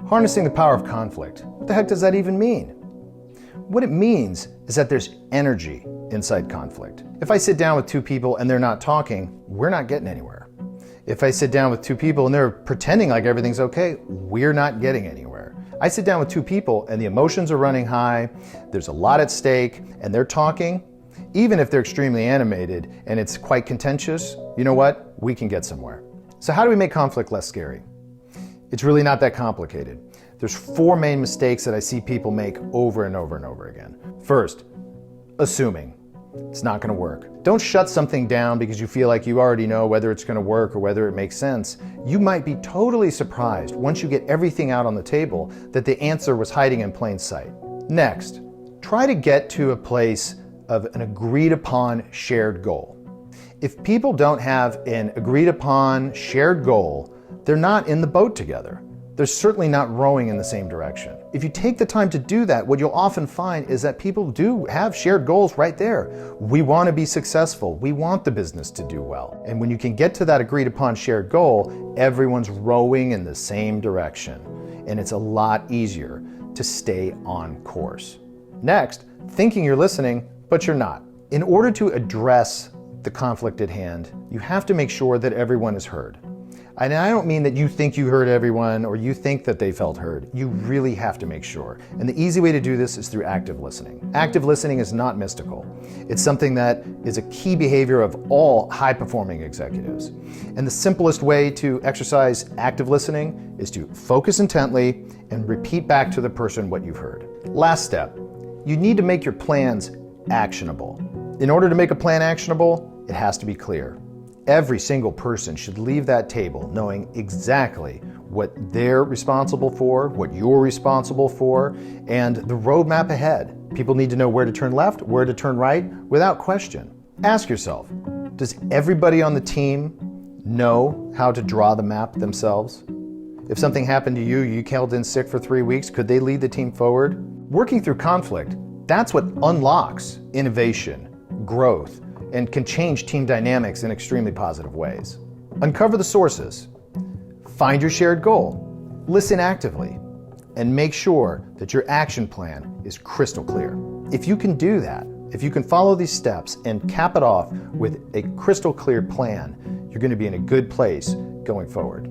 Harnessing the power of conflict. What the heck does that even mean? What it means is that there's energy inside conflict. If I sit down with two people and they're not talking, we're not getting anywhere. If I sit down with two people and they're pretending like everything's okay, we're not getting anywhere. I sit down with two people and the emotions are running high, there's a lot at stake, and they're talking, even if they're extremely animated and it's quite contentious, you know what? We can get somewhere. So how do we make conflict less scary? It's really not that complicated. There's 4 main mistakes that I see people make over and over and over again. First, assuming. It's not gonna work. Don't shut something down because you feel like you already know whether it's gonna work or whether it makes sense. You might be totally surprised once you get everything out on the table that the answer was hiding in plain sight. Next, try to get to a place of an agreed upon shared goal. If people don't have an agreed upon shared goal, they're not in the boat together. They're certainly not rowing in the same direction. If you take the time to do that, what you'll often find is that people do have shared goals right there. We want to be successful. We want the business to do well. And when you can get to that agreed upon shared goal, everyone's rowing in the same direction. And it's a lot easier to stay on course. Next, thinking you're listening, but you're not. In order to address the conflict at hand, you have to make sure that everyone is heard. And I don't mean that you think you heard everyone or you think that they felt heard. You really have to make sure. And the easy way to do this is through active listening. Active listening is not mystical. It's something that is a key behavior of all high-performing executives. And the simplest way to exercise active listening is to focus intently and repeat back to the person what you've heard. Last step, you need to make your plans actionable. In order to make a plan actionable, it has to be clear. Every single person should leave that table knowing exactly what they're responsible for, what you're responsible for, and the roadmap ahead. People need to know where to turn left, where to turn right, without question. Ask yourself, does everybody on the team know how to draw the map themselves? If something happened to you, you called in sick for 3 weeks, could they lead the team forward? Working through conflict, that's what unlocks innovation, growth, and can change team dynamics in extremely positive ways. Uncover the sources, find your shared goal, listen actively, and make sure that your action plan is crystal clear. If you can do that, if you can follow these steps and cap it off with a crystal clear plan, you're going to be in a good place going forward.